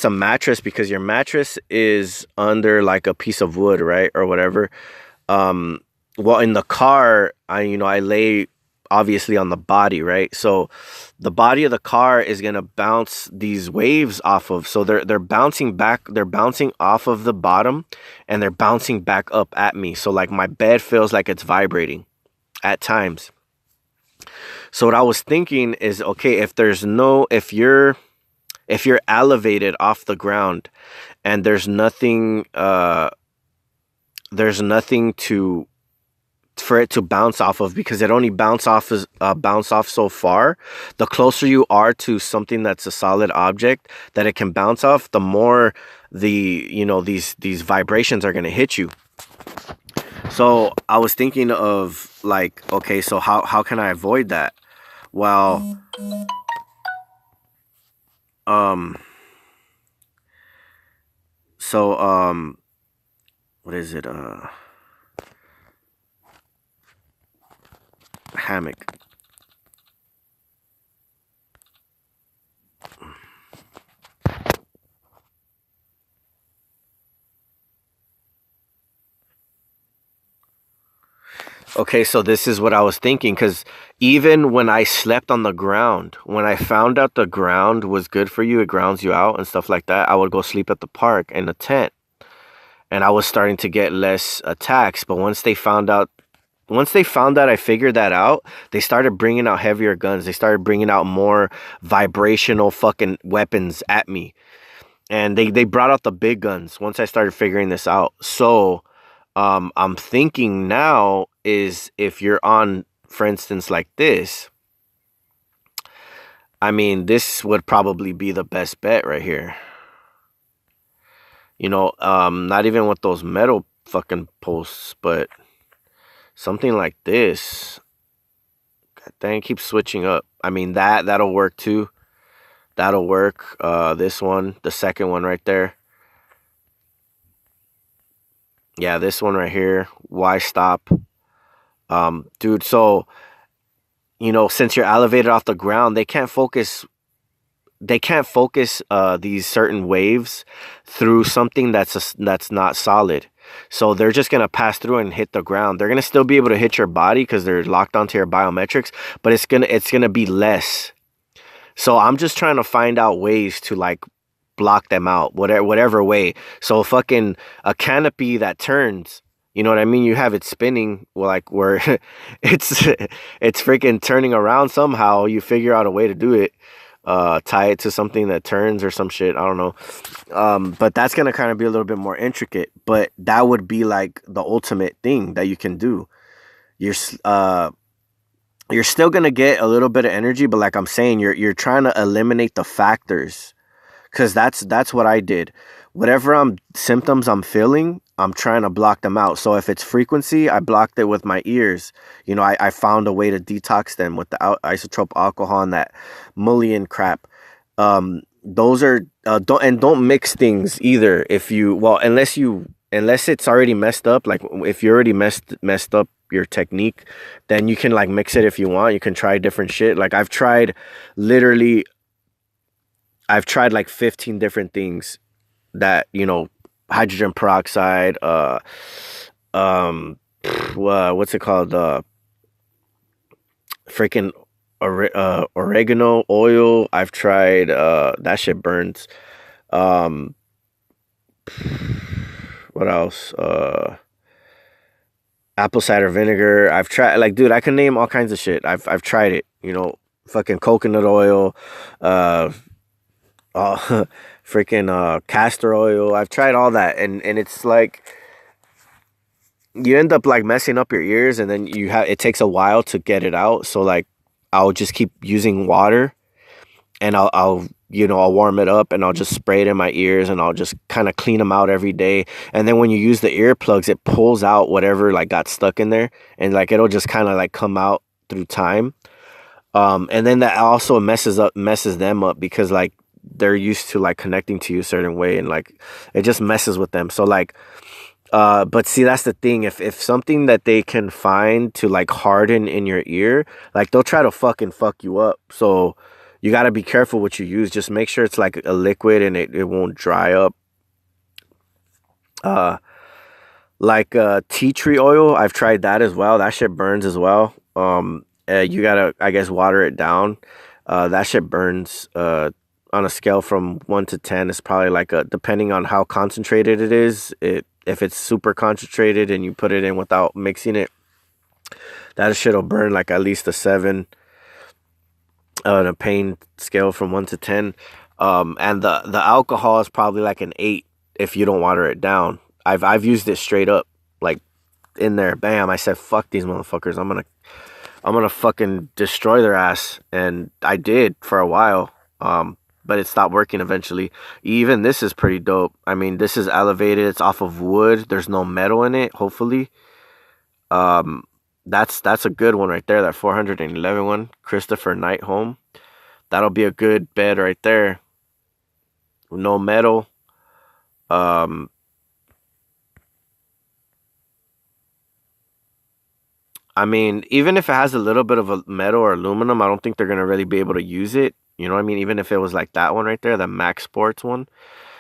a mattress, because your mattress is under like a piece of wood, right, or whatever. Um, well, in the car, I lay obviously on the body, right? So the body of the car is gonna bounce these waves off of. So they're bouncing back, they're bouncing off of the bottom, and they're bouncing back up at me. So like my bed feels like it's vibrating at times. So what I was thinking is, okay, if you're elevated off the ground and there's nothing to for it to bounce off of, because it only bounce off so far. The closer you are to something that's a solid object that it can bounce off, the more these vibrations are going to hit you. So I was thinking of, like, okay, so how can I avoid that? Well, um so what is it, hammock. Okay, so this is what I was thinking, because even when I slept on the ground, when I found out the ground was good for you, it grounds you out and stuff like that, I would go sleep at the park in a tent, and I was starting to get less attacks. But once they found that I figured that out, they started bringing out heavier guns. They started bringing out more vibrational fucking weapons at me, and they brought out the big guns once I started figuring this out. So I'm thinking now is, if you're on, for instance, like this, I mean, this would probably be the best bet right here. Not even with those metal fucking posts, but something like this. God dang, keep switching up. I mean, that'll work too. That'll work. This one, the second one right there. Yeah, this one right here. Why stop? Dude, so since you're elevated off the ground, they can't focus these certain waves through something that's not solid. So they're just gonna pass through and hit the ground. They're gonna still be able to hit your body because they're locked onto your biometrics, but it's gonna be less. So I'm just trying to find out ways to, like, block them out, whatever way. So fucking a canopy that turns. You know what I mean? You have it spinning, well, like, where it's it's freaking turning around somehow. You figure out a way to do it. Tie it to something that turns or some shit. I don't know. But that's gonna kind of be a little bit more intricate. But that would be like the ultimate thing that you can do. You're s- uh you're still gonna get a little bit of energy, but like I'm saying, you're trying to eliminate the factors, because that's what I did. Whatever symptoms I'm feeling, I'm trying to block them out. So if it's frequency, I blocked it with my ears. I found a way to detox them with the isotrope alcohol and that mullion crap. Those are don't mix things either. If you well, unless it's already messed up, like if you already messed up your technique, then you can, like, mix it if you want. You can try different shit. Like literally I've tried like 15 different things that, hydrogen peroxide, um what's it called, freaking oregano oil. I've tried, that shit burns. um what else, apple cider vinegar. I've tried, like, dude, I can name all kinds of shit. I've tried it, fucking coconut oil, uh freaking castor oil. I've tried all that, and it's like you end up like messing up your ears, and then it takes a while to get it out. So like I'll just keep using water, and I'll I'll warm it up, and I'll just spray it in my ears, and I'll just kind of clean them out every day. And then when you use the earplugs, it pulls out whatever like got stuck in there, and like it'll just kind of like come out through time. And then that also messes them up because like they're used to like connecting to you a certain way, and like it just messes with them. So like but see, that's the thing. If something that they can find to like harden in your ear, like they'll try to fucking fuck you up. So you got to be careful what you use. Just make sure it's like a liquid, and it won't dry up. Uh like tea tree oil, I've tried that as well. That shit burns as well. You gotta, I guess, water it down. That shit burns. On a scale from 1 to 10, it's probably like a, depending on how concentrated it is. If it's super concentrated and you put it in without mixing it, that shit'll burn like at least a 7. On a pain scale from 1 to 10. And the alcohol is probably like an 8 if you don't water it down. I've used it straight up, like in there, bam. I said, fuck these motherfuckers. I'm gonna fucking destroy their ass, and I did for a while. But it stopped working eventually. Even this is pretty dope. I mean, this is elevated. It's off of wood. There's no metal in it. Hopefully, um, that's a good one right there. That 411 one, Christopher Knight Home. That'll be a good bed right there. No metal. Um, I mean, even if it has a little bit of a metal or aluminum, I don't think they're gonna really be able to use it. You know what I mean? Even if it was like that one right there, the Max Sports one.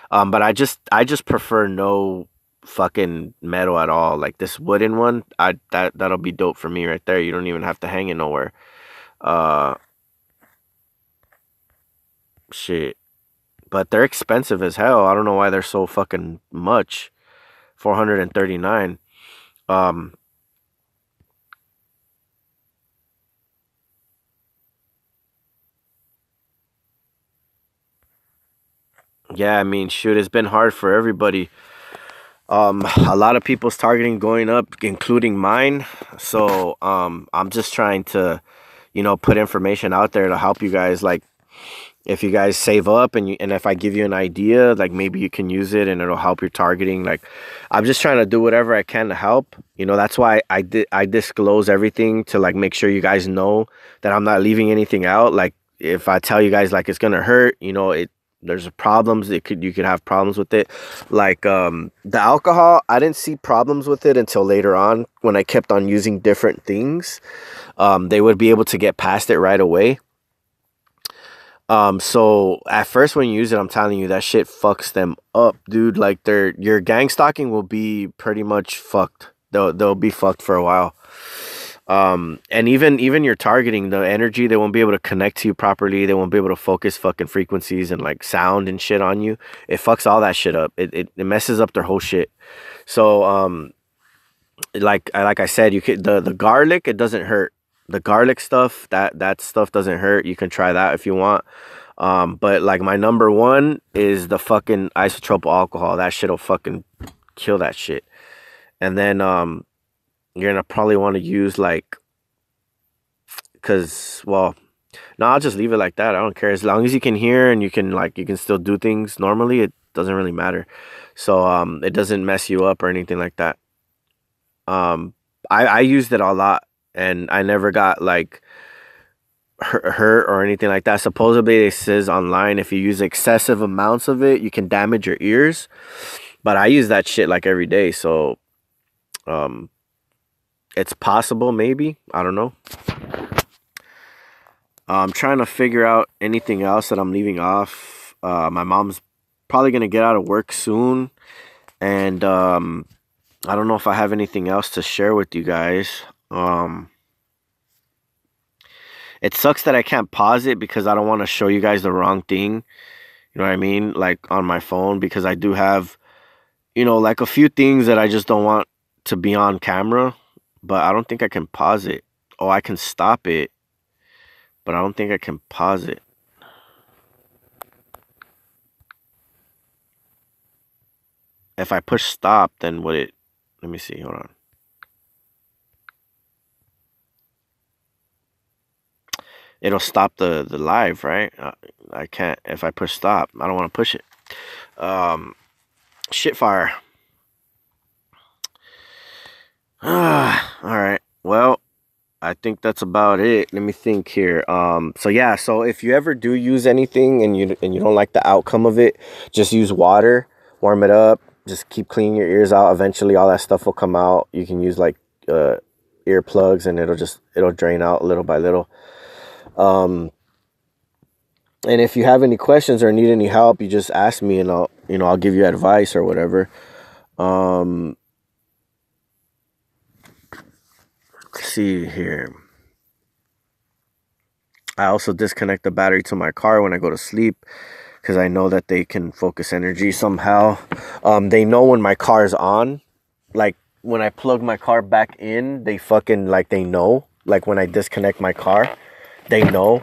But I just prefer no fucking metal at all. Like this wooden one, that'll be dope for me right there. You don't even have to hang it nowhere. Uh, shit. But they're expensive as hell. I don't know why they're so fucking much. 439. Um, yeah, I mean, shoot, it's been hard for everybody. A lot of people's targeting going up, including mine. So, I'm just trying to, put information out there to help you guys. Like, if you guys save up, and if I give you an idea, like maybe you can use it and it'll help your targeting. Like, I'm just trying to do whatever I can to help. That's why I disclose everything to like make sure you guys know that I'm not leaving anything out. Like, if I tell you guys like it's gonna hurt, there's problems. You could have problems with it. Like the alcohol, I didn't see problems with it until later on when I kept on using different things. They would be able to get past it right away. So at first when you use it, I'm telling you that shit fucks them up, dude. Like your gang stalking will be pretty much fucked. They'll be fucked for a while. And even your targeting, the energy, they won't be able to connect to you properly. They won't be able to focus fucking frequencies and like sound and shit on you. It fucks all that shit up. It messes up their whole shit. So like I said, you could the garlic, it doesn't hurt. The garlic stuff, that stuff doesn't hurt. You can try that if you want. But like my number one is the fucking isopropyl alcohol. That shit'll fucking kill that shit. And then you're gonna probably want to use like, cause well, no, I'll just leave it like that. I don't care as long as you can hear and you can still do things normally. It doesn't really matter. So it doesn't mess you up or anything like that. I used it a lot, and I never got like hurt or anything like that. Supposedly it says online if you use excessive amounts of it, you can damage your ears. But I use that shit like every day, so um, it's possible, maybe. I don't know. I'm trying to figure out anything else that I'm leaving off. My mom's probably gonna get out of work soon, and I don't know if I have anything else to share with you guys. It sucks that I can't pause it because I don't want to show you guys the wrong thing. You know what I mean? Like on my phone, because I do have, like a few things that I just don't want to be on camera, but I don't think I can pause it. Oh, I can stop it, but I don't think I can pause it. if I push stop, then would it? Let me see. Hold on. It'll stop the live, right? I can't if I push stop. I don't want to push it. Shit fire. All right. Well, I think that's about it. Let me think here. So yeah, so if you ever do use anything and you don't like the outcome of it, just use water, warm it up, just keep cleaning your ears out. Eventually all that stuff will come out. You can use like earplugs and it'll drain out little by little. And if you have any questions or need any help, you just ask me and I'll give you advice or whatever. Let's see here. I also disconnect the battery to my car when I go to sleep because I know that they can focus energy somehow. They know when my car is on. Like when I plug my car back in, they fucking like they know. Like when I disconnect my car, they know.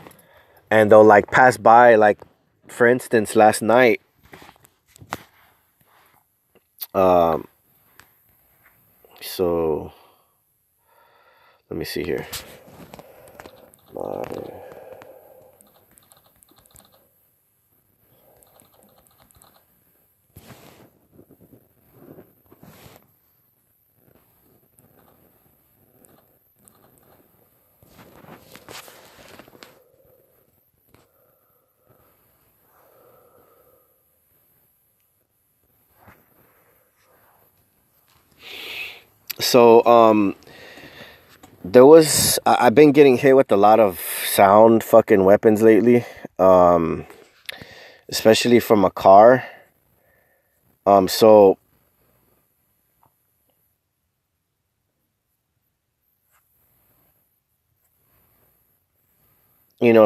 And they'll like pass by, like for instance, last night, so let me see here. So I've been getting hit with a lot of sound fucking weapons lately, especially from a car. So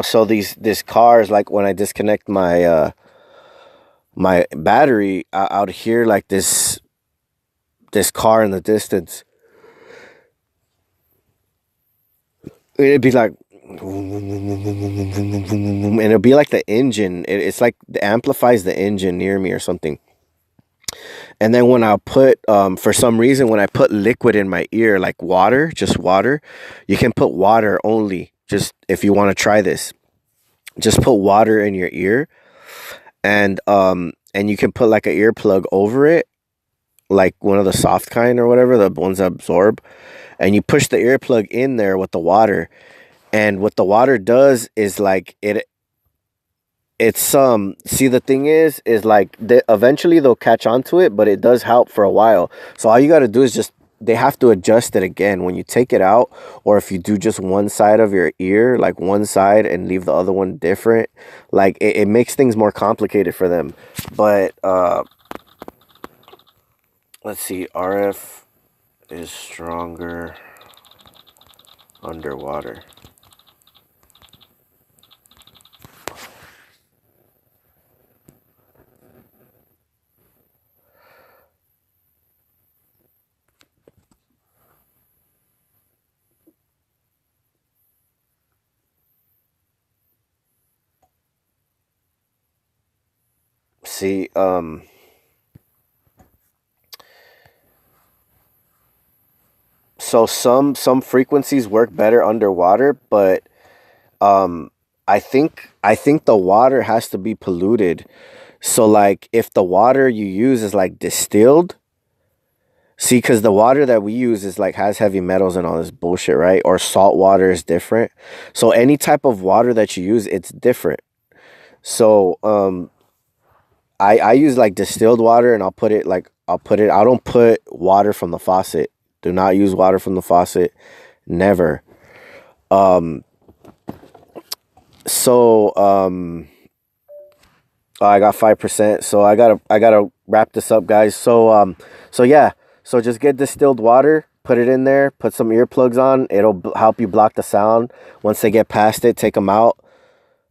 so these cars, like when I disconnect my battery, out here, like this ar in the distance, it'd be like, and it'll be like the engine. It's like it amplifies the engine near me or something. And then when I put, for some reason, when I put liquid in my ear, like water, just water, you can put water only. Just if you want to try this, just put water in your ear, and you can put like an earplug over it, like one of the soft kind or whatever, the ones that absorb, and you push the earplug in there with the water, and what the water does is like it's see, the thing is like eventually they'll catch on to it, but it does help for a while. So all you got to do is just, they have to adjust it again when you take it out, or if you do just one side of your ear, like one side, and leave the other one different, like it makes things more complicated for them. But let's see, RF is stronger underwater. See, so some frequencies work better underwater, but I think the water has to be polluted. So like if the water you use is like distilled, see, because the water that we use is like has heavy metals and all this bullshit, right? Or salt water is different. So any type of water that you use, it's different. So I use like distilled water, and I don't put water from the faucet. Do not use water from the faucet. Never. So I got 5%. So I gotta wrap this up, guys. So yeah. So just get distilled water, put it in there, put some earplugs on. It'll help you block the sound. Once they get past it, take them out,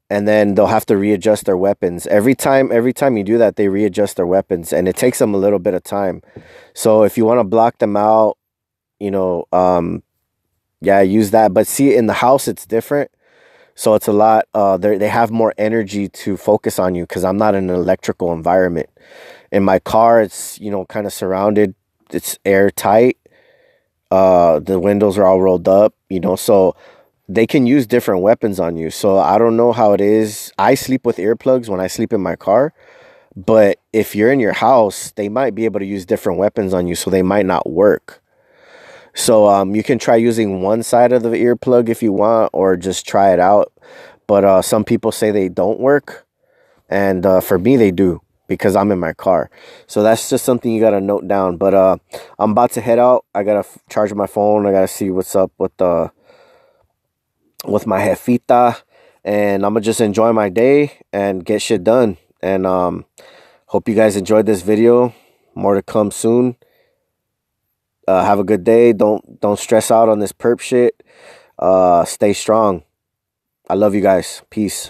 and then they'll have to readjust their weapons. Every time you do that, they readjust their weapons, and it takes them a little bit of time. So if you want to block them out, yeah, use that. But see, in the house, it's different. So it's a lot, they have more energy to focus on you, because I'm not in an electrical environment. In my car, it's, you know, kind of surrounded. It's airtight. The windows are all rolled up, you know, so they can use different weapons on you. So I don't know how it is. I sleep with earplugs when I sleep in my car, but if you're in your house, they might be able to use different weapons on you, so they might not work. So you can try using one side of the earplug if you want, or just try it out. But some people say they don't work, and for me they do because I'm in my car. So that's just something you gotta note down. But I'm about to head out. I gotta charge my phone. I gotta see what's up with my jefita, and I'm gonna just enjoy my day and get shit done. And hope you guys enjoyed this video. More to come soon. Have a good day. Don't stress out on this perp shit. Stay strong. I love you guys. Peace.